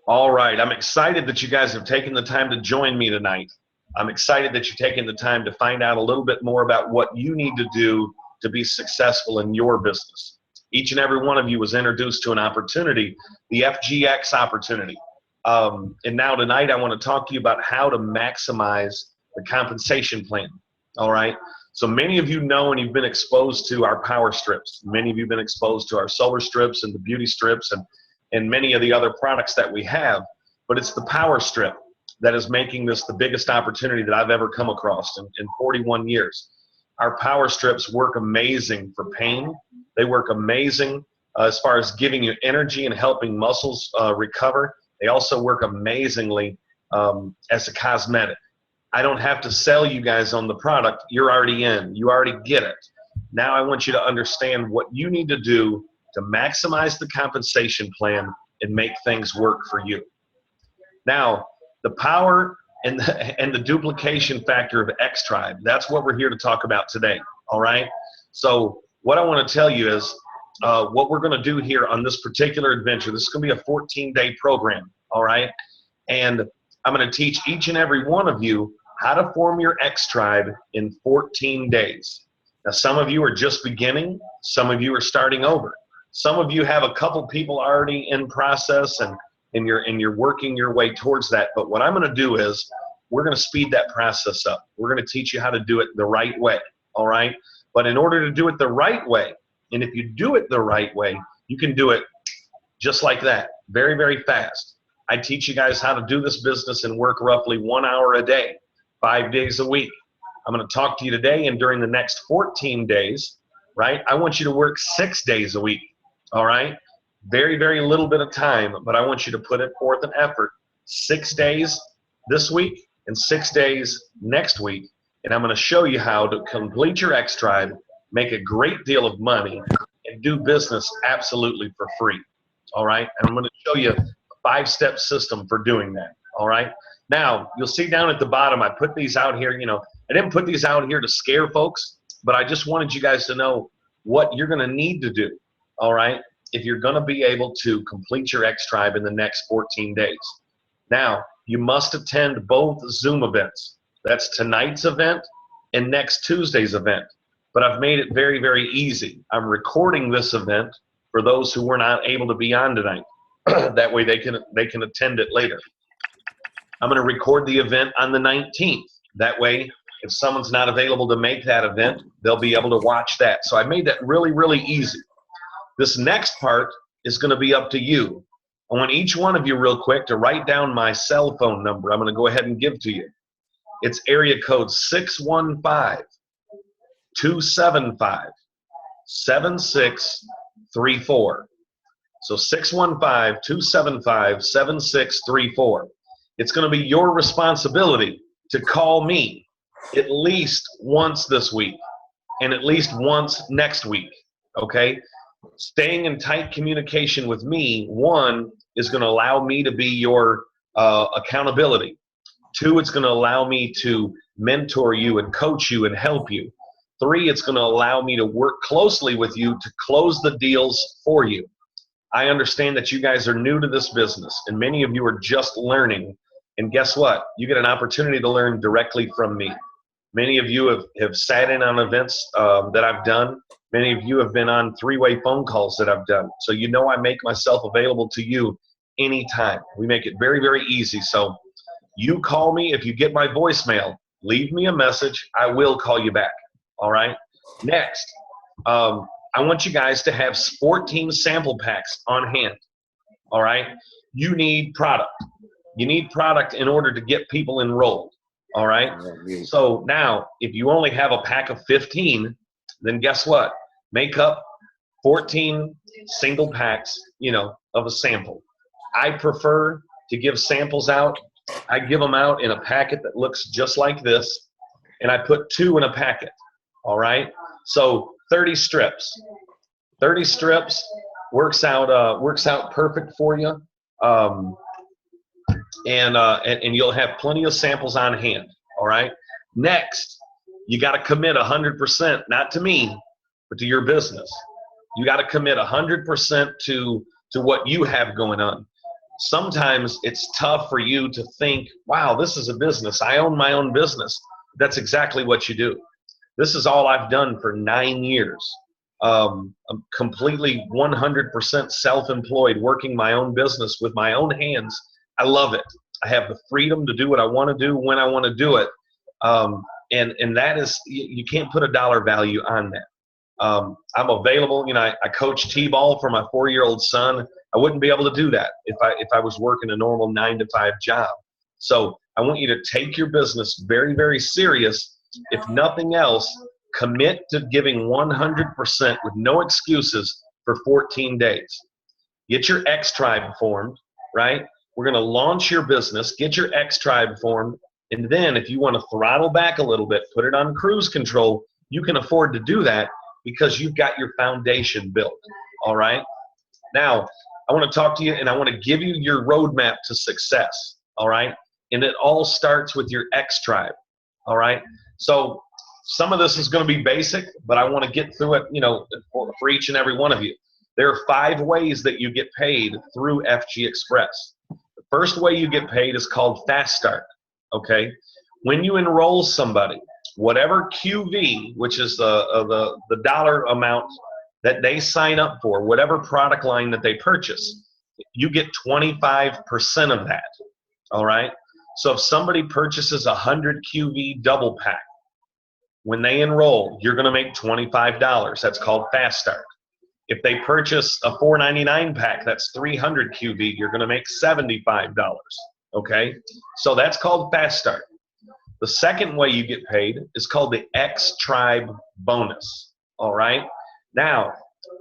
All right. I'm excited that you guys have taken the time to join me tonight. I'm excited that you've taken the time to find out a little bit more about what you need to do to be successful in your business. Each and every one of you was introduced to an opportunity, the FGX opportunity. And now tonight I want to talk to you about how to maximize the compensation plan. All right. So many of you know and you've been exposed to our power strips. Many of you have been exposed to our solar strips and the beauty strips and many of the other products that we have. But it's the power strip that is making this the biggest opportunity that I've ever come across in 41 years. Our power strips work amazing for pain. They work amazing as far as giving you energy and helping muscles recover. They also work amazingly as a cosmetic. I don't have to sell you guys on the product. You're already in. You already get it. Now I want you to understand what you need to do to maximize the compensation plan and make things work for you. Now, the power and the duplication factor of Xtribe, that's what we're here to talk about today, all right? So what I want to tell you is what we're going to do here on this particular adventure. This is going to be a 14-day program, all right? And I'm going to teach each and every one of you how to form your Xtribe in 14 days. Now, some of you are just beginning. Some of you are starting over. Some of you have a couple people already in process and you're working your way towards that. But what I'm going to do is we're going to speed that process up. We're going to teach you how to do it the right way, all right? But in order to do it the right way, and if you do it the right way, you can do it just like that, very, very fast. I teach you guys how to do this business and work roughly 1 hour a day, 5 days a week. I'm going to talk to you today, and during the next 14 days, right, I want you to work 6 days a week, all right? Very, very little bit of time, but I want you to put it forth an effort 6 days this week and 6 days next week, and I'm going to show you how to complete your Xtribe, make a great deal of money, and do business absolutely for free, all right? And I'm going to show you a 5-step system for doing that, all right? Now, you'll see down at the bottom, I put these out here. You know, I didn't put these out here to scare folks, but I just wanted you guys to know what you're going to need to do, all right, if you're going to be able to complete your Xtribe in the next 14 days. Now, you must attend both Zoom events. That's tonight's event and next Tuesday's event. But I've made it very, very easy. I'm recording this event for those who were not able to be on tonight. That way they can attend it later. I'm going to record the event on the 19th. That way, if someone's not available to make that event, they'll be able to watch that. So I made that really, really easy. This next part is going to be up to you. I want each one of you real quick to write down my cell phone number. I'm going to go ahead and give to you. It's area code 615-275-7634. So 615-275-7634. It's going to be your responsibility to call me at least once this week and at least once next week, okay? Staying in tight communication with me, 1, is going to allow me to be your accountability. 2, it's going to allow me to mentor you and coach you and help you. 3, it's going to allow me to work closely with you to close the deals for you. I understand that you guys are new to this business, and many of you are just learning. And guess what? You get an opportunity to learn directly from me. Many of you have sat in on events that I've done. Many of you have been on 3-way phone calls that I've done. So you know I make myself available to you anytime. We make it very, very easy. So you call me. If you get my voicemail, leave me a message. I will call you back. All right? Next, I want you guys to have 14 sample packs on hand. All right? You need product. You need product in order to get people enrolled. All right? So now, if you only have a pack of 15, then guess what? Make up 14 single packs, of a sample. I prefer to give samples out. I give them out in a packet that looks just like this, and I put 2 in a packet. All right? So 30 strips. 30 strips works out perfect for you. And you'll have plenty of samples on hand. All right? Next, you got to commit 100%, not to me, but to your business. You got to commit 100% to what you have going on. sometimes it's tough for you to think, wow, this is a business. I own my own business. That's exactly what you do. This is all I've done for 9 years. I'm completely 100% self-employed, working my own business with my own hands. I love it. I have the freedom to do what I want to do when I want to do it. And that is, you can't put a dollar value on that. I'm available. You know, I coach T-ball for my 4-year-old son. I wouldn't be able to do that if I was working a normal 9-to-5 job. So I want you to take your business very, very serious. If nothing else, commit to giving 100% with no excuses for 14 days. Get your Xtribe formed, right? We're going to launch your business. Get your Xtribe formed. And then if you want to throttle back a little bit, put it on cruise control, you can afford to do that because you've got your foundation built, all right? Now, I want to talk to you, and I want to give you your roadmap to success, all right? And it all starts with your Xtribe, all right? So some of this is going to be basic, but I want to get through it, you know, for each and every one of you. There are 5 ways that you get paid through FG Express. The first way you get paid is called Fast Start, okay? When you enroll somebody, whatever QV, which is the dollar amount that they sign up for, whatever product line that they purchase, you get 25% of that, all right? So if somebody purchases 100 QV double pack, when they enroll, you're going to make $25. That's called Fast Start. If they purchase a $4.99 pack, that's 300 QV, you're going to make $75, okay? So that's called Fast Start. The second way you get paid is called the Xtribe bonus, all right? Now,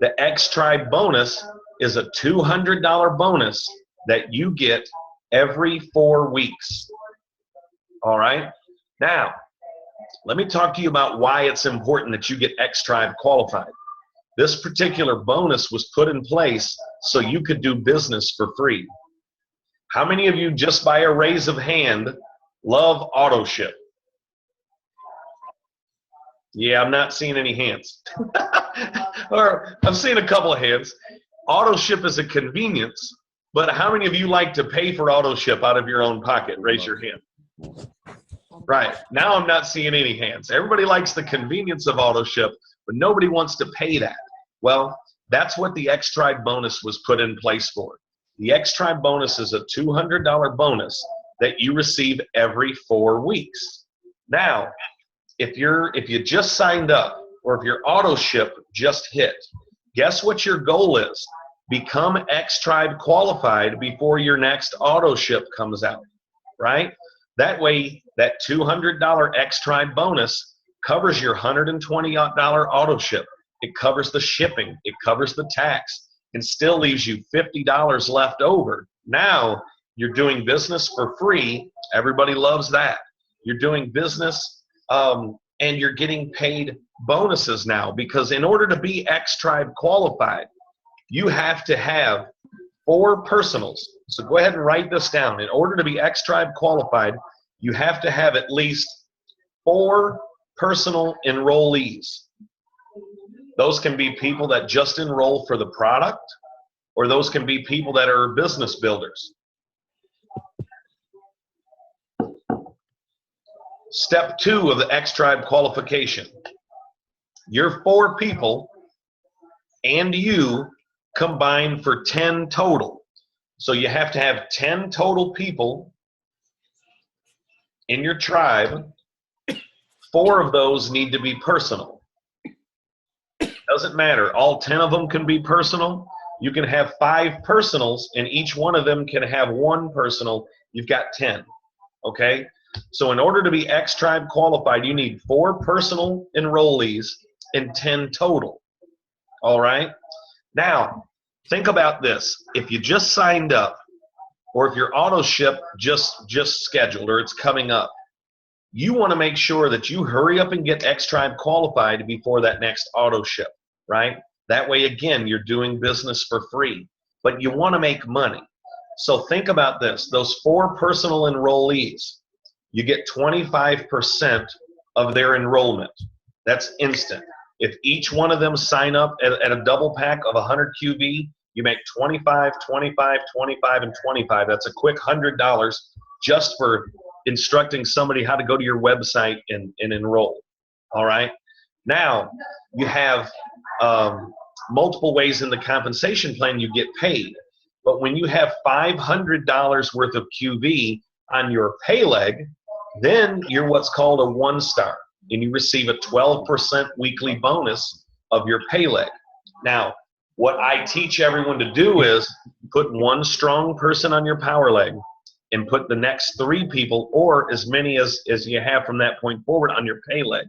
the Xtribe bonus is a $200 bonus that you get every 4 weeks, all right? Now, let me talk to you about why it's important that you get Xtribe qualified. This particular bonus was put in place so you could do business for free. How many of you, just by a raise of hand, love auto ship? Yeah, I'm not seeing any hands. Or I'm seeing a couple of hands. Auto ship is a convenience, but how many of you like to pay for auto ship out of your own pocket? Raise your hand. Right. Now I'm not seeing any hands. Everybody likes the convenience of auto ship, but nobody wants to pay that. Well, that's what the Xtribe bonus was put in place for. The Xtribe bonus is a $200 bonus that you receive every 4 weeks. Now, if you just signed up, or if your auto ship just hit, guess what your goal is? Become Xtribe qualified before your next auto ship comes out, right? That way, that $200 Xtribe bonus covers your $120 auto ship. It covers the shipping. It covers the tax, and still leaves you $50 left over. Now, you're doing business for free. Everybody loves that. You're doing business, and you're getting paid bonuses now, because in order to be Xtribe qualified, you have to have 4 personals. So go ahead and write this down. In order to be Xtribe qualified, you have to have at least 4 personal enrollees. Those can be people that just enroll for the product, or those can be people that are business builders. Step 2 of the Xtribe qualification. Your 4 people and you combine for 10 total. So you have to have 10 total people in your tribe. 4 of those need to be personal. Doesn't matter. All 10 of them can be personal. You can have 5 personals, and each one of them can have 1 personal. You've got 10. Okay? So in order to be Xtribe qualified, you need 4 personal enrollees and 10 total. All right? Now, think about this. If you just signed up, or if your auto ship just scheduled, or it's coming up, you want to make sure that you hurry up and get Xtribe qualified before that next auto ship, right? That way, again, you're doing business for free, but you want to make money. So think about this. Those 4 personal enrollees, you get 25% of their enrollment. That's instant. If each one of them sign up at a double pack of 100 QV, You make 25, 25, 25, and 25. That's a quick $100 just for instructing somebody how to go to your website and enroll. All right. Now you have multiple ways in the compensation plan you get paid. But when you have $500 worth of QV on your pay leg, then you're what's called a 1-star, and you receive a 12% weekly bonus of your pay leg. Now, what I teach everyone to do is put one strong person on your power leg and put the next 3 people, or as many as you have from that point forward, on your pay leg.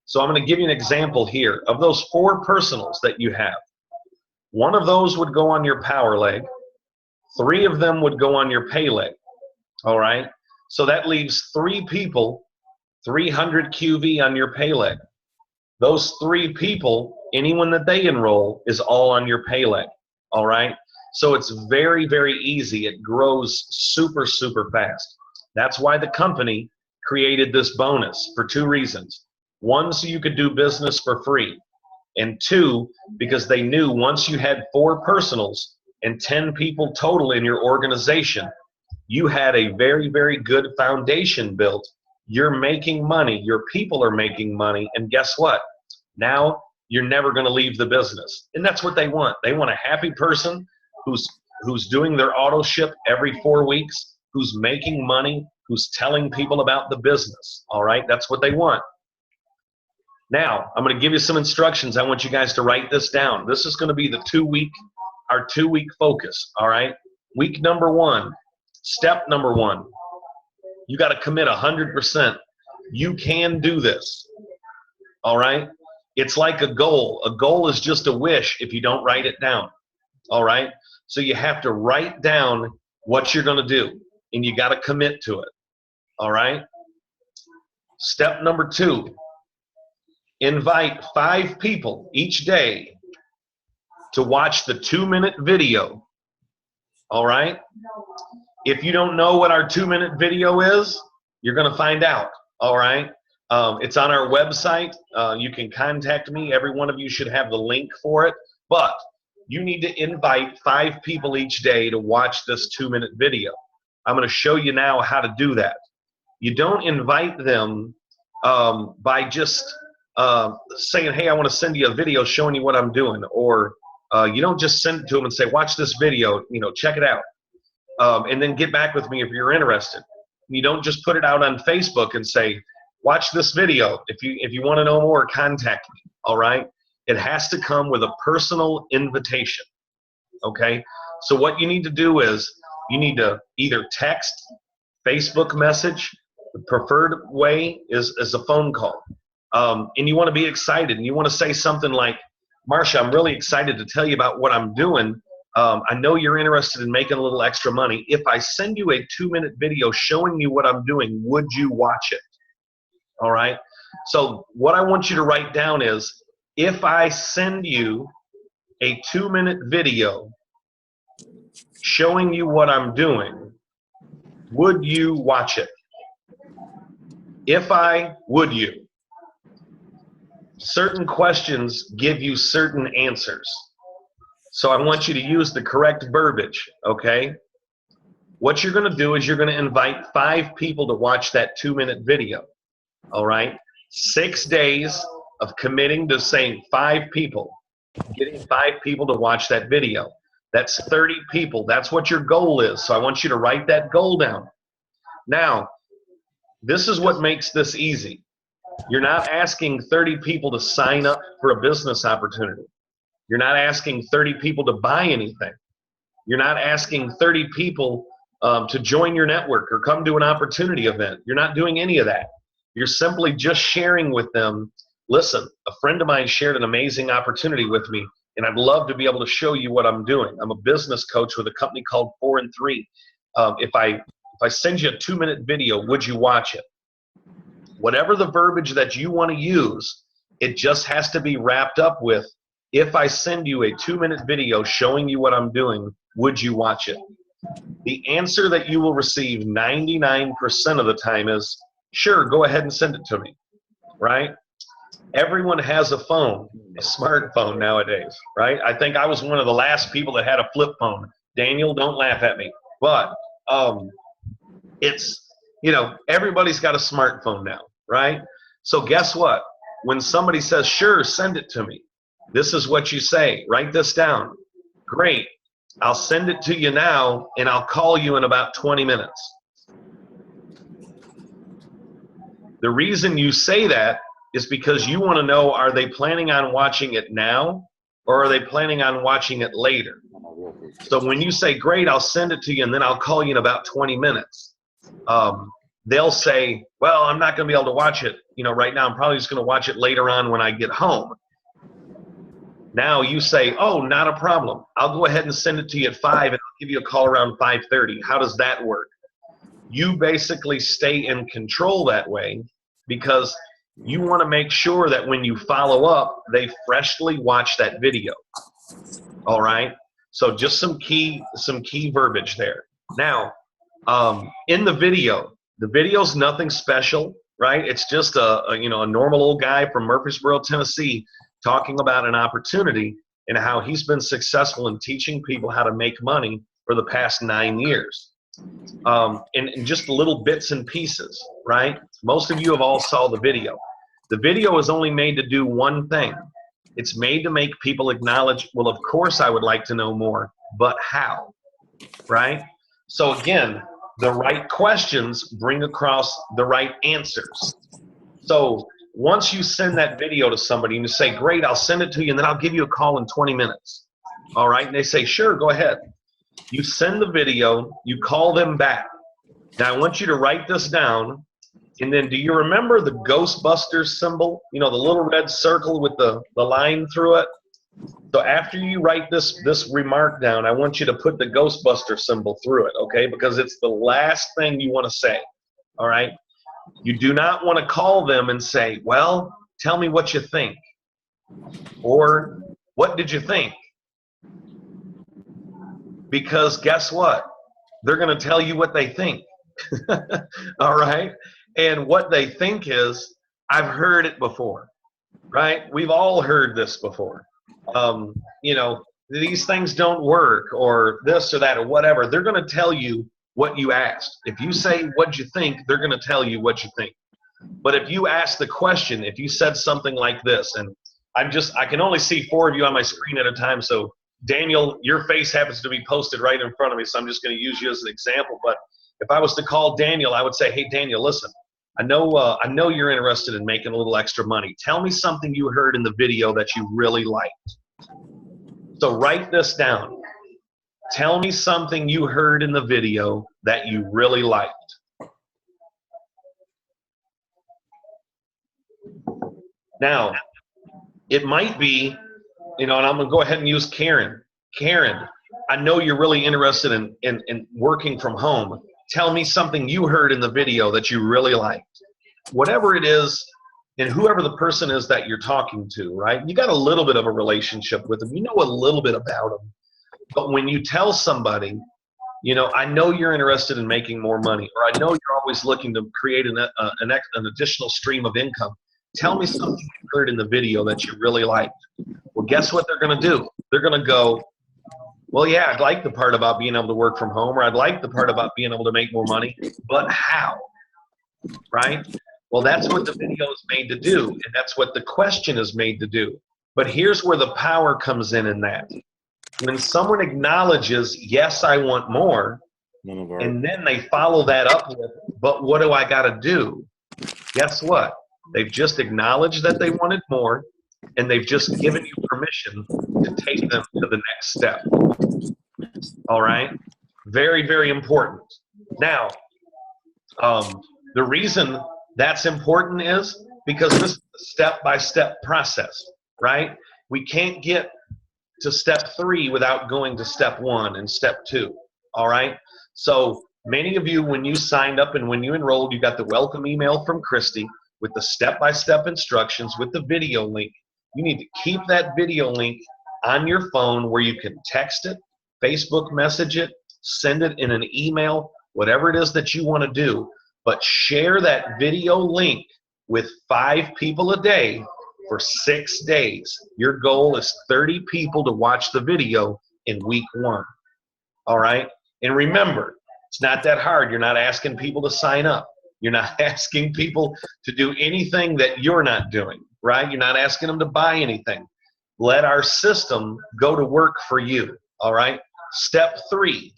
So I'm going to give you an example here. Of those 4 personals that you have, 1 of those would go on your power leg, 3 of them would go on your pay leg. All right? So that leaves 3 people, 300 QV on your pay leg. Those 3 people, anyone that they enroll, is all on your pay leg. All right? So it's very, very easy. It grows super, super fast. That's why the company created this bonus for 2 reasons. 1, so you could do business for free. And 2, because they knew once you had 4 personals and 10 people total in your organization, you had a very, very good foundation built. You're making money. Your people are making money. And guess what? Now you're never going to leave the business. And that's what they want. They want a happy person who's doing their auto ship every 4 weeks, who's making money, who's telling people about the business. All right? That's what they want. Now, I'm going to give you some instructions. I want you guys to write this down. This is going to be the 2-week, our 2-week focus. All right? Week number 1, step number 1. You got to commit 100%. You can do this. All right? It's like a goal. A goal is just a wish if you don't write it down. All right? So you have to write down what you're going to do, and you got to commit to it. All right? Step number 2, invite 5 people each day to watch the 2-minute video. All right? If you don't know what our 2-minute video is, you're going to find out. All right? It's on our website. You can contact me. Every one of you should have the link for it. But you need to invite 5 people each day to watch this 2-minute video. I'm going to show you now how to do that. You don't invite them by just saying, hey, I want to send you a video showing you what I'm doing. Or you don't just send it to them and say, watch this video, check it out. And then get back with me if you're interested. You don't just put it out on Facebook and say, watch this video. If you want to know more, contact me. All right? It has to come with a personal invitation. Okay? So what you need to do is you need to either text, Facebook message. The preferred way is a phone call. And you want to be excited, and you want to say something like, Marsha, I'm really excited to tell you about what I'm doing. I know you're interested in making a little extra money. If I send you a 2-minute video showing you what I'm doing, would you watch it? All right? So what I want you to write down is, if I send you a 2-minute video showing you what I'm doing, would you watch it? Would you? Certain questions give you certain answers. So I want you to use the correct verbiage, okay? What you're going to do is you're going to invite 5 people to watch that 2-minute video, all right? 6 days of committing to saying 5 people, getting 5 people to watch that video. That's 30 people. That's what your goal is. So I want you to write that goal down. Now, this is what makes this easy. You're not asking 30 people to sign up for a business opportunity. You're not asking 30 people to buy anything. You're not asking 30 people to join your network or come to an opportunity event. You're not doing any of that. You're simply just sharing with them, listen, a friend of mine shared an amazing opportunity with me, and I'd love to be able to show you what I'm doing. I'm a business coach with a company called 4 and 3. If I send you a 2-minute video, would you watch it? Whatever the verbiage that you want to use, it just has to be wrapped up with, if I send you a 2-minute video showing you what I'm doing, would you watch it? The answer that you will receive 99% of the time is, sure, go ahead and send it to me, right? Everyone has a phone, a smartphone nowadays, right? I think I was one of the last people that had a flip phone. Daniel, don't laugh at me. But it's, everybody's got a smartphone now, right? So guess what? When somebody says, sure, send it to me, this is what you say. Write this down. Great. I'll send it to you now, and I'll call you in about 20 minutes. The reason you say that is because you want to know, are they planning on watching it now, or are they planning on watching it later? So when you say, great, I'll send it to you, and then I'll call you in about 20 minutes, they'll say, well, I'm not going to be able to watch it right now. I'm probably just going to watch it later on when I get home. Now you say, oh, not a problem. I'll go ahead and send it to you at 5, and I'll give you a call around 5:30. How does that work? You basically stay in control that way because you want to make sure that when you follow up, they freshly watch that video. All right? So just some key verbiage there. Now, in the video's nothing special, right? It's just a normal old guy from Murfreesboro, Tennessee, talking about an opportunity and how he's been successful in teaching people how to make money for the past 9 years. And just little bits and pieces, right? Most of you have all saw the video. The video is only made to do one thing. It's made to make people acknowledge, well, of course I would like to know more, but how, right? So again, the right questions bring across the right answers. So once you send that video to somebody and you say, great, I'll send it to you, and then I'll give you a call in 20 minutes. All right? And they say, sure, go ahead. You send the video, you call them back. Now I want you to write this down, and then do you remember the Ghostbusters symbol? The little red circle with the line through it? So after you write this remark down, I want you to put the Ghostbuster symbol through it, okay? Because it's the last thing you want to say, all right? You do not want to call them and say, well, tell me what you think. Or, what did you think? Because guess what? They're going to tell you what they think. All right? And what they think is, I've heard it before, right? We've all heard this before. These things don't work, or this or that or whatever. They're going to tell you what you asked. If you say, what'd you think, they're going to tell you what you think. But if you ask the question, if you said something like this, and I can only see 4 of you on my screen at a time, so Daniel, your face happens to be posted right in front of me, so I'm just going to use you as an example. But if I was to call Daniel, I would say, hey, Daniel, listen, I know you're interested in making a little extra money. Tell me something you heard in the video that you really liked. So write this down. Tell me something you heard in the video that you really liked. Now, it might be, and I'm going to go ahead and use Karen. Karen, I know you're really interested in working from home. Tell me something you heard in the video that you really liked. Whatever it is, and whoever the person is that you're talking to, right? You got a little bit of a relationship with them. You know a little bit about them. But when you tell somebody, I know you're interested in making more money, or I know you're always looking to create an additional stream of income. Tell me something you heard in the video that you really liked. Well, guess what they're going to do? They're going to go, well, yeah, I'd like the part about being able to work from home, or I'd like the part about being able to make more money, but how? Right? Well, that's what the video is made to do, and that's what the question is made to do. But here's where the power comes in that. When someone acknowledges, yes, I want more, and then they follow that up with, but what do I got to do? Guess what? They've just acknowledged that they wanted more, and they've just given you permission to take them to the next step. All right? Very, very important. Now, the reason that's important is because this is a step-by-step process, right? We can't get to step 3 without going to step 1 and step 2, all right? So many of you, when you signed up and when you enrolled, you got the welcome email from Christy with the step-by-step instructions with the video link. You need to keep that video link on your phone where you can text it, Facebook message it, send it in an email, whatever it is that you want to do. But share that video link with 5 people a day for 6 days. Your goal is 30 people to watch the video in week 1. All right? And remember, it's not that hard. You're not asking people to sign up. You're not asking people to do anything that you're not doing, right? You're not asking them to buy anything. Let our system go to work for you, all right? Step 3.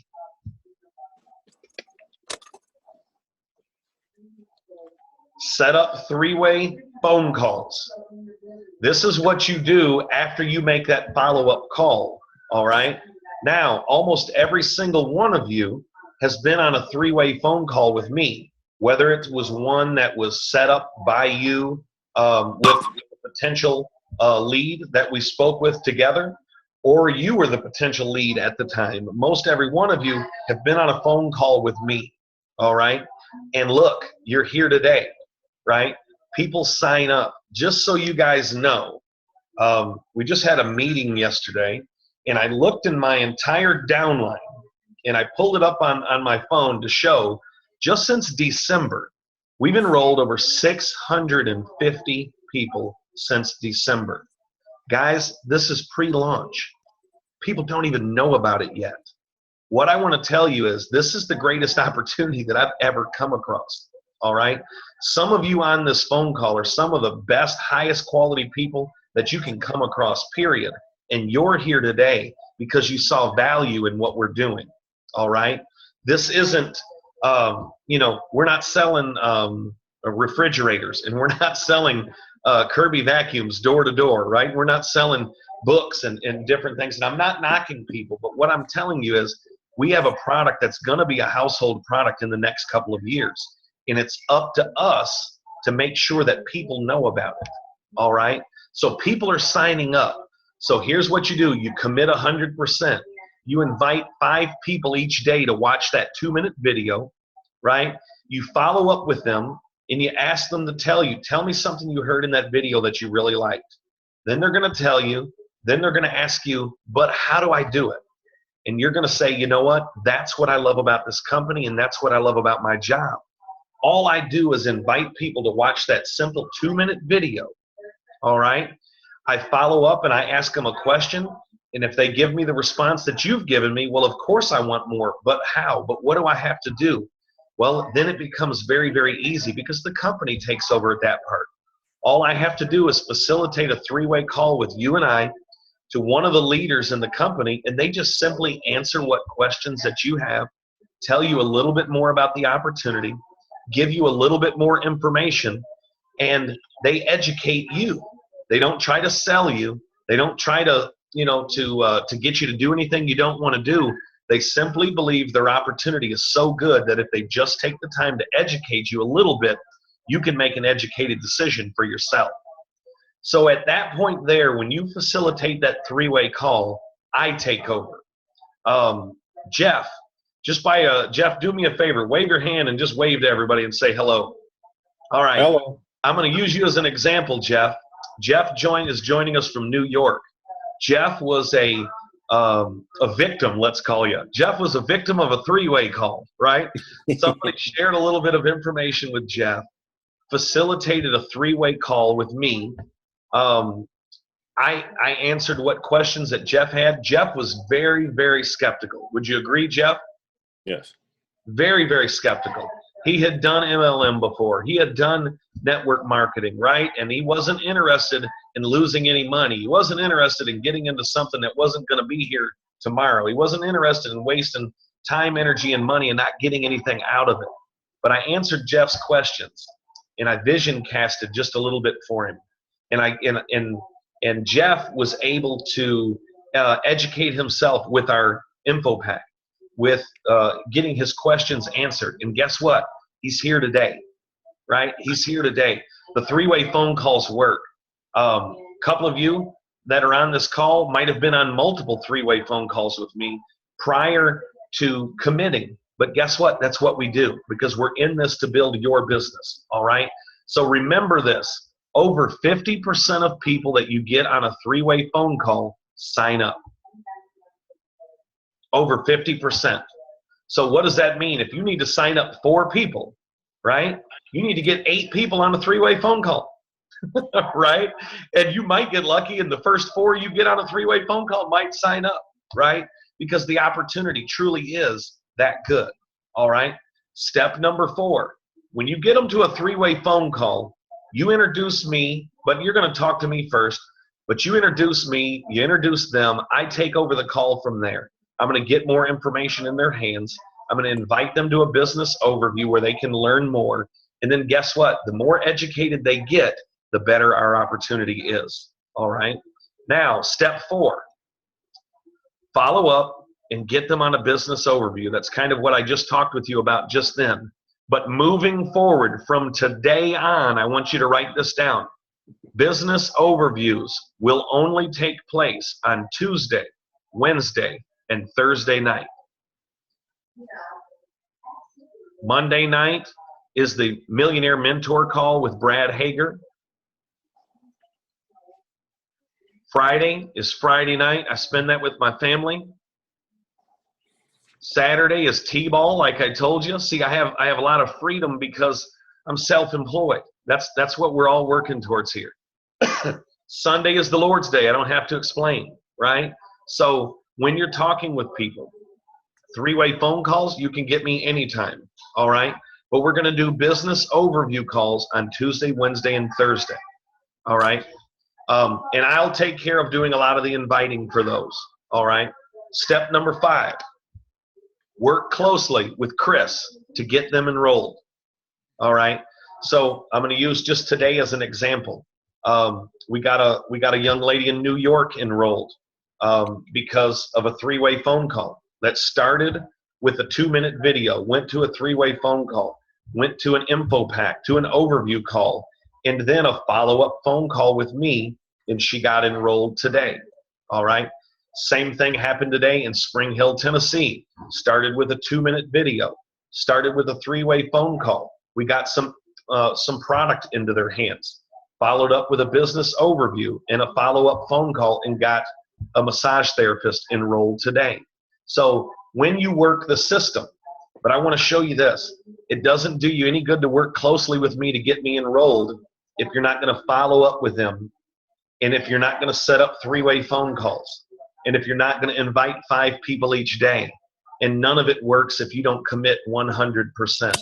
Set up 3-way phone calls. This is what you do after you make that follow-up call, all right? Now, almost every single one of you has been on a 3-way phone call with me, whether it was one that was set up by you with a potential lead that we spoke with together, or you were the potential lead at the time. Most every one of you have been on a phone call with me, all right? And look, you're here today, right? People sign up. Just so you guys know, we just had a meeting yesterday, and I looked in my entire downline, and I pulled it up on my phone to show, just since December, we've enrolled over 650 people since December. Guys, this is pre-launch. People don't even know about it yet. What I want to tell you is this is the greatest opportunity that I've ever come across, all right? Some of you on this phone call are some of the best, highest quality people that you can come across, period. And you're here today because you saw value in what we're doing, all right? This isn't, we're not selling refrigerators, and we're not selling Kirby vacuums door to door, right? We're not selling books and different things. And I'm not knocking people, but what I'm telling you is we have a product that's going to be a household product in the next couple of years. And it's up to us to make sure that people know about it, all right? So people are signing up. So here's what you do. You commit 100%. You invite 5 people each day to watch that 2-minute video, right? You follow up with them, and you ask them to tell me something you heard in that video that you really liked. Then they're going to tell you. Then they're going to ask you, but how do I do it? And you're going to say, you know what? That's what I love about this company, and that's what I love about my job. All I do is invite people to watch that simple 2-minute video, all right? I follow up and I ask them a question, and if they give me the response that you've given me, well, of course I want more, but how? But what do I have to do? Well, then it becomes very, very easy because the company takes over at that part. All I have to do is facilitate a 3-way call with you and I to one of the leaders in the company, and they just simply answer what questions that you have, tell you a little bit more about the opportunity, give you a little bit more information, and they educate you. They don't try to sell you. They don't try to, to get you to do anything you don't want to do. They simply believe their opportunity is so good that if they just take the time to educate you a little bit, you can make an educated decision for yourself. So at that point there, when you facilitate that 3-way call, I take over. Jeff, Jeff, do me a favor. Wave your hand and just wave to everybody and say hello. All right. Hello. I'm going to use you as an example, Jeff. Jeff is joining us from New York. Jeff was a victim, let's call you. Jeff was a victim of a 3-way call, right? Somebody shared a little bit of information with Jeff, facilitated a 3-way call with me. I answered what questions that Jeff had. Jeff was very, very skeptical. Would you agree, Jeff? Yes. Very, very skeptical. He had done MLM before. He had done network marketing, right? And he wasn't interested in losing any money. He wasn't interested in getting into something that wasn't going to be here tomorrow. He wasn't interested in wasting time, energy, and money and not getting anything out of it. But I answered Jeff's questions, and I vision casted just a little bit for him. And Jeff was able to educate himself with our info pack, with getting his questions answered. And guess what? He's here today, right? He's here today. The 3-way phone calls work. Couple of you that are on this call might have been on multiple 3-way phone calls with me prior to committing. But guess what? That's what we do because we're in this to build your business, all right? So remember this. Over 50% of people that you get on a 3-way phone call sign up. Over 50%. So what does that mean? If you need to sign up 4 people, right? You need to get 8 people on a 3-way phone call. right? And you might get lucky, and the first 4 you get on a 3-way phone call might sign up, right? Because the opportunity truly is that good, all right? Step number 4, when you get them to a 3-way phone call, you introduce me, but you're going to talk to me first, but you introduce me, you introduce them, I take over the call from there. I'm going to get more information in their hands. I'm going to invite them to a business overview where they can learn more. And then guess what? The more educated they get, the better our opportunity is. All right. Now, step 4, follow up and get them on a business overview. That's kind of what I just talked with you about just then. But moving forward from today on, I want you to write this down. Business overviews will only take place on Tuesday, Wednesday, and Thursday night. Monday night is the Millionaire Mentor Call with Brad Hager. Friday is Friday night. I spend that with my family. Saturday is T-ball, like I told you. See, I have a lot of freedom because I'm self-employed. That's what we're all working towards here. Sunday is the Lord's Day. I don't have to explain, right? So when you're talking with people, 3-way phone calls, you can get me anytime, all right? But we're going to do business overview calls on Tuesday, Wednesday, and Thursday, all right? And I'll take care of doing a lot of the inviting for those, all right? Step number 5, work closely with Chris to get them enrolled, all right? So I'm going to use just today as an example. We got a young lady in New York enrolled because of a 3-way phone call that started with a 2-minute video, went to a 3-way phone call, went to an info pack, to an overview call, and then a follow-up phone call with me, and she got enrolled today. All right. Same thing happened today in Spring Hill, Tennessee. Started with a 2-minute video, started with a 3-way phone call. We got some product into their hands, followed up with a business overview and a follow-up phone call, and got a massage therapist enrolled today. So when you work the system, but I want to show you this, it doesn't do you any good to work closely with me to get me enrolled if you're not going to follow up with them, and if you're not going to set up 3-way phone calls, and if you're not going to invite 5 people each day. And none of it works if you don't commit 100%.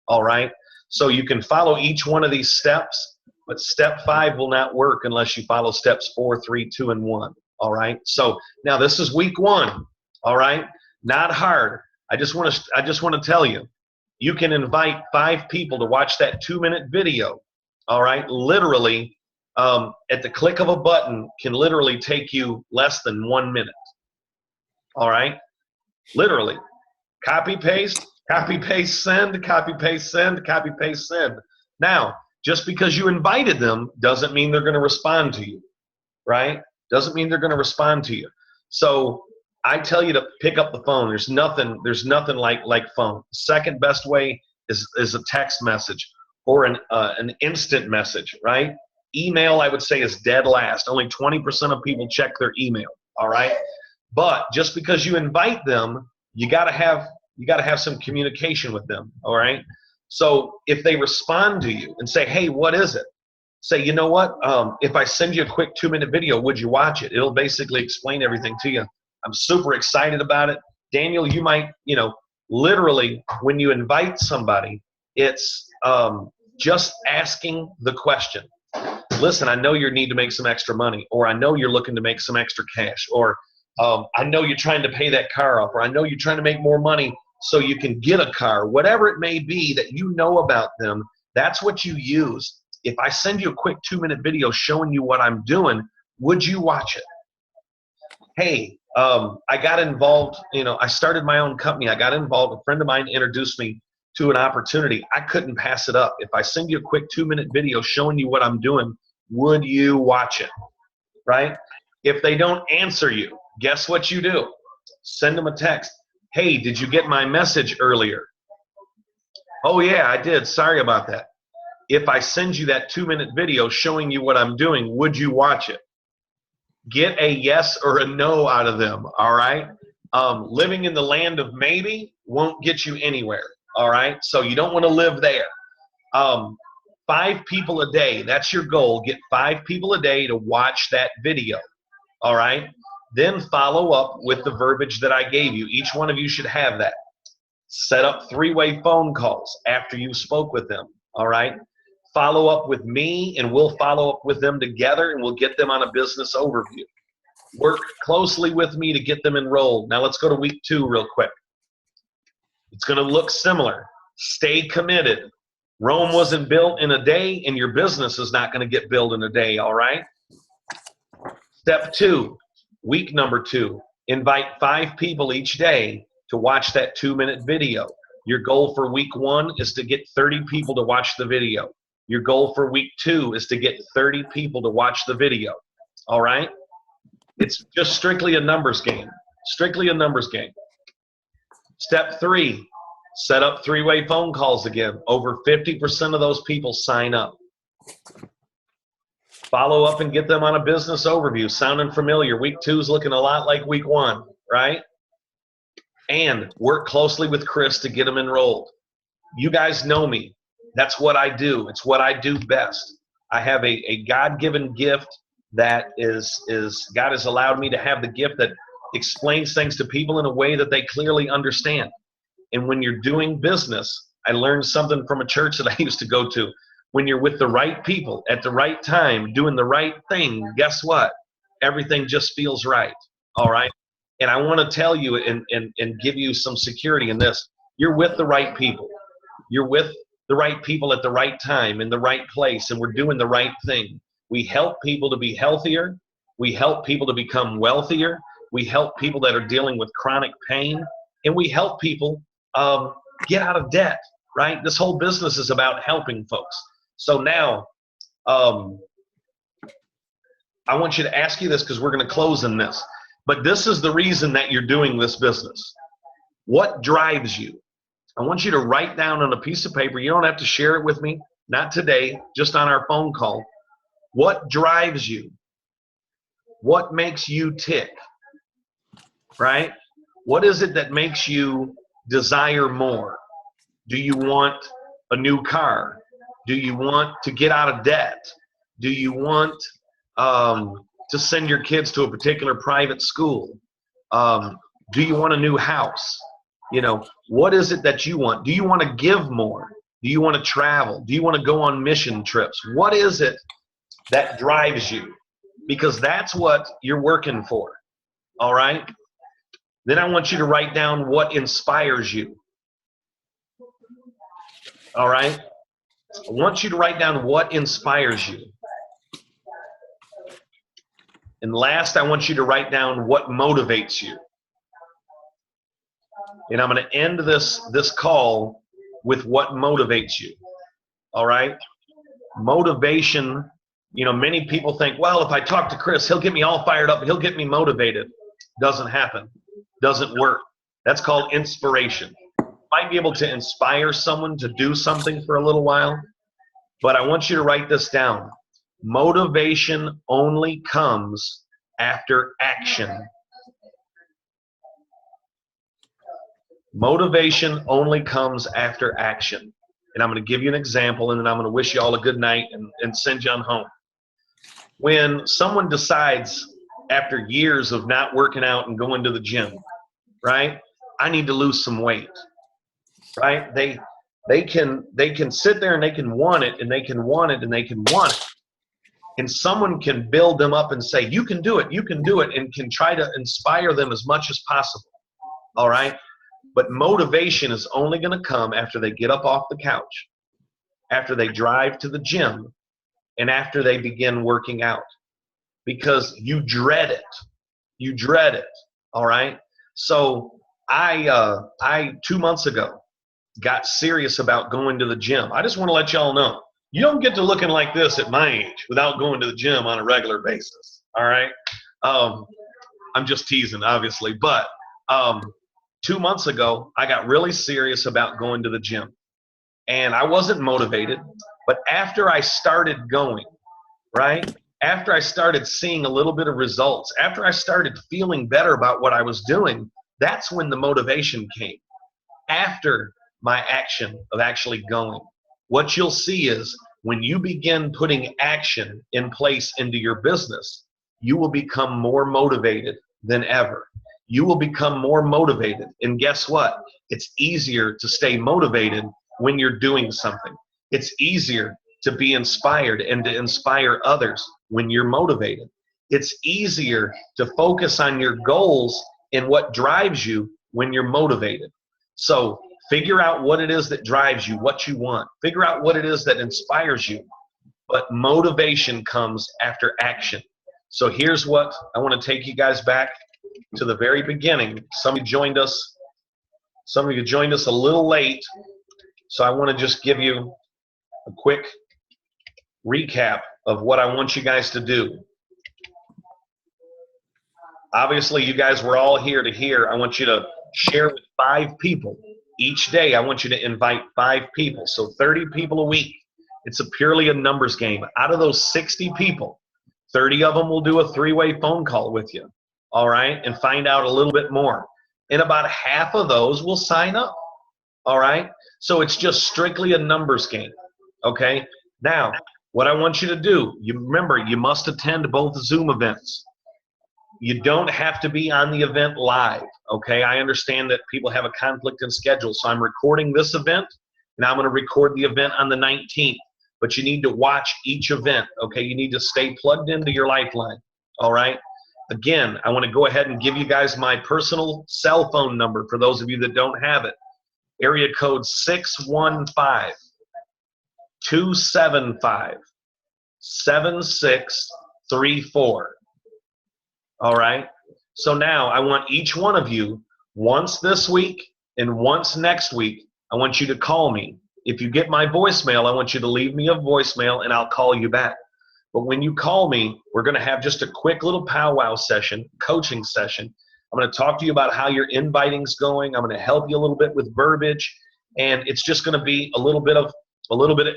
All right? So you can follow each one of these steps, but step 5 will not work unless you follow steps 4, 3, 2, and 1. All right? So now this is week 1. All right? Not hard. I just want to tell you, you can invite 5 people to watch that 2-minute video. All right? Literally, at the click of a button can literally take you less than 1 minute. All right? Literally. Copy, paste, send, copy, paste, send, copy, paste, send. Now, just because you invited them doesn't mean they're going to respond to you, right? Doesn't mean they're going to respond to you. So I tell you to pick up the phone. There's nothing like phone. Second best way is a text message or an instant message, right? Email, I would say, is dead last. Only 20% of people check their email, all right? But just because you invite them, you got to have some communication with them, all right? So if they respond to you and say, hey, what is it? Say, you know what? If I send you a quick 2-minute video, would you watch it? It'll basically explain everything to you. I'm super excited about it. Daniel, you might, literally when you invite somebody, it's just asking the question. Listen, I know you need to make some extra money, or I know you're looking to make some extra cash, or I know you're trying to pay that car off, or I know you're trying to make more money so you can get a car. Whatever it may be that you know about them, that's what you use. If I send you a quick 2-minute video showing you what I'm doing, would you watch it? Hey, I got involved, I started my own company. I got involved. A friend of mine introduced me to an opportunity. I couldn't pass it up. If I send you a quick 2-minute video showing you what I'm doing, would you watch it? Right? If they don't answer you, guess what you do? Send them a text. Hey, did you get my message earlier? Oh, yeah, I did. Sorry about that. If I send you that 2-minute video showing you what I'm doing, would you watch it? Get a yes or a no out of them, all right? Living in the land of maybe won't get you anywhere, all right? So you don't want to live there. 5 people a day. That's your goal. Get 5 people a day to watch that video. All right? Then follow up with the verbiage that I gave you. Each one of you should have that. Set up 3-way phone calls after you spoke with them. All right? Follow up with me, and we'll follow up with them together, and we'll get them on a business overview. Work closely with me to get them enrolled. Now let's go to week 2 real quick. It's going to look similar. Stay committed. Rome wasn't built in a day, and your business is not going to get built in a day, all right? Step 2, week number 2, invite 5 people each day to watch that 2-minute video. Your goal for week 1 is to get 30 people to watch the video. Your goal for week 2 is to get 30 people to watch the video, all right? It's just strictly a numbers game, strictly a numbers game. Step 3, set up 3-way phone calls again. Over 50% of those people sign up. Follow up and get them on a business overview. Sounding familiar? Week 2 is looking a lot like week 1, right? And work closely with Chris to get them enrolled. You guys know me. That's what I do. It's what I do best. I have a God-given gift that is God has allowed me to have the gift that explains things to people in a way that they clearly understand. And when you're doing business, I learned something from a church that I used to go to. When you're with the right people at the right time, doing the right thing, guess what? Everything just feels right, all right? And I want to tell you and give you some security in this. You're with the right people. You're with the right people at the right time, in the right place, and we're doing the right thing. We help people to be healthier. We help people to become wealthier. We help people that are dealing with chronic pain, and we help people get out of debt, right? This whole business is about helping folks. So now, I want you to ask you this because we're going to close in this. But this is the reason that you're doing this business. What drives you? I want you to write down on a piece of paper. You don't have to share it with me, not today, just on our phone call. What drives you? What makes you tick? Right? What is it that makes you desire more? Do you want a new car? Do you want to get out of debt? Do you want to send your kids to a particular private school? Do you want a new house? You know, what is it that you want? Do you want to give more? Do you want to travel? Do you want to go on mission trips? What is it that drives you? Because that's what you're working for, all right? Then I want you to write down what inspires you, all right? I want you to write down what inspires you. And last, I want you to write down what motivates you. And I'm going to end this call with what motivates you, all right? Motivation, you know, many people think, well, if I talk to Chris, he'll get me all fired up. He'll get me motivated. Doesn't happen. Doesn't work. That's called inspiration. Might be able to inspire someone to do something for a little while, but I want you to write this down. Motivation only comes after action. Motivation only comes after action. And I'm going to give you an example, and then I'm going to wish you all a good night and send you on home. When someone decides after years of not working out and going to the gym, right, I need to lose some weight, right? They can sit there and they can want it and they can want it and they can want it. And someone can build them up and say, you can do it, and can try to inspire them as much as possible, all right? But motivation is only going to come after they get up off the couch, after they drive to the gym, and after they begin working out. Because you dread it. You dread it, all right? So I 2 months ago, got serious about going to the gym. I just want to let y'all know, you don't get to looking like this at my age without going to the gym on a regular basis, all right? I'm just teasing, obviously, but 2 months ago, I got really serious about going to the gym. And I wasn't motivated, but after I started going, right, after I started seeing a little bit of results, after I started feeling better about what I was doing, that's when the motivation came, after my action of actually going. What you'll see is When you begin putting action in place into your business, you will become more motivated than ever. You will become more motivated. And guess what? It's easier to stay motivated when you're doing something. It's easier to be inspired and to inspire others when you're motivated. It's easier to focus on your goals and what drives you when you're motivated. So figure out what it is that drives you, what you want. Figure out what it is that inspires you. But motivation comes after action. So here's what I want to take you guys back to the very beginning. Some of you joined us a little late, so I want to just give you a quick recap of what I want you guys to do. Obviously, you guys were all here to hear. I want you to share with 5 people. Each day, I want you to invite 5 people, so 30 people a week. It's purely a numbers game. Out of those 60 people, 30 of them will do a 3-way phone call with you, all right, and find out a little bit more. And about half of those will sign up, all right? So it's just strictly a numbers game, okay? Now, what I want you to do, you remember, you must attend both Zoom events. You don't have to be on the event live, okay? I understand that people have a conflict in schedule, so I'm recording this event, and I'm going to record the event on the 19th. But you need to watch each event, okay? You need to stay plugged into your Lifeline, all right? Again, I want to go ahead and give you guys my personal cell phone number for those of you that don't have it. Area code 615-275-7634. All right? So now I want each one of you, once this week and once next week, I want you to call me. If you get my voicemail, I want you to leave me a voicemail and I'll call you back. But when you call me, we're going to have just a quick little powwow session, coaching session. I'm going to talk to you about how your inviting's going. I'm going to help you a little bit with verbiage, and it's just going to be a little bit of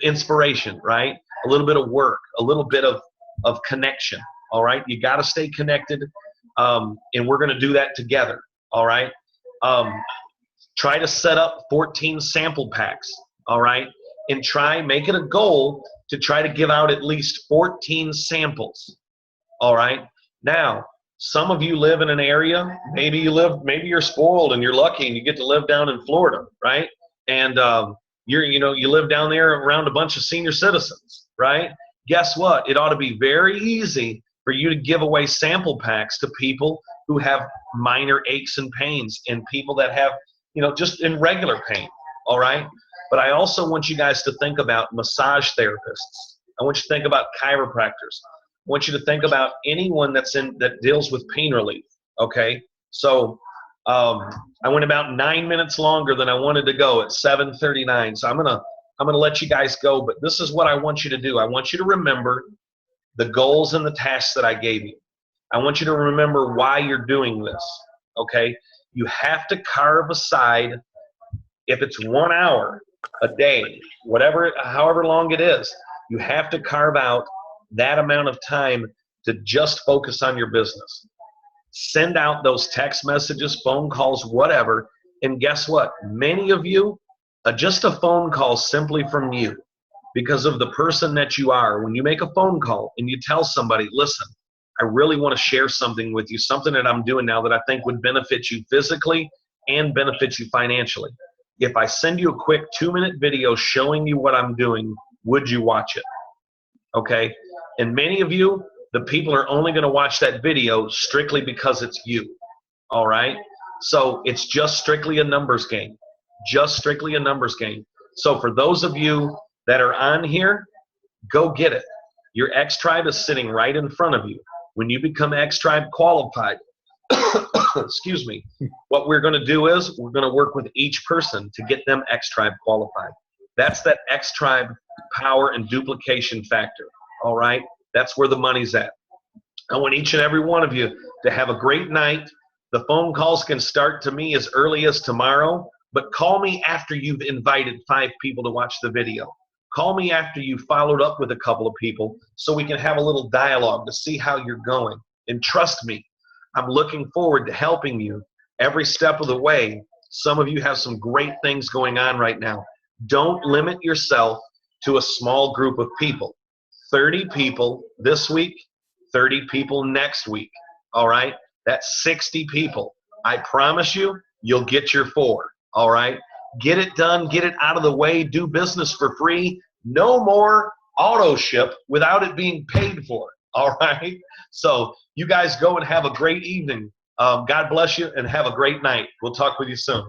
inspiration, right? A little bit of work, a little bit of connection. All right, you got to stay connected, and we're going to do that together. All right, try to set up 14 sample packs. All right, and make it a goal to try to give out at least 14 samples. All right. Now, some of you live in an area, maybe you're spoiled and you're lucky and you get to live down in Florida, right? And you live down there around a bunch of senior citizens, right? Guess what? It ought to be very easy for you to give away sample packs to people who have minor aches and pains and people that have, just in regular pain. All right. But I also want you guys to think about massage therapists. I want you to think about chiropractors. I want you to think about anyone that deals with pain relief. Okay, so I went about 9 minutes longer than I wanted to go at 7:39. So I'm gonna let you guys go. But this is what I want you to do. I want you to remember the goals and the tasks that I gave you. I want you to remember why you're doing this. Okay, you have to carve aside, if it's 1 hour a day, however long it is, you have to carve out that amount of time to just focus on your business. Send out those text messages, phone calls, whatever, and guess what? Many of you, just a phone call simply from you, because of the person that you are. When you make a phone call and you tell somebody, listen, I really want to share something with you, something that I'm doing now that I think would benefit you physically and benefit you financially. If I send you a quick 2-minute video showing you what I'm doing, would you watch it? Okay? And many of you, the people are only going to watch that video strictly because it's you. All right? So it's just strictly a numbers game. Just strictly a numbers game. So for those of you that are on here, go get it. Your Xtribe is sitting right in front of you. When you become Xtribe qualified, excuse me, what we're going to do is we're going to work with each person to get them Xtribe qualified. That's that Xtribe power and duplication factor. All right? That's where the money's at. I want each and every one of you to have a great night. The phone calls can start to me as early as tomorrow, but call me after you've invited 5 people to watch the video. Call me after you've followed up with a couple of people so we can have a little dialogue to see how you're going. And trust me, I'm looking forward to helping you every step of the way. Some of you have some great things going on right now. Don't limit yourself to a small group of people. 30 people this week, 30 people next week. All right? That's 60 people. I promise you, you'll get your 4. All right? Get it done. Get it out of the way. Do business for free. No more auto ship without it being paid for. All right? So you guys go and have a great evening. God bless you and have a great night. We'll talk with you soon.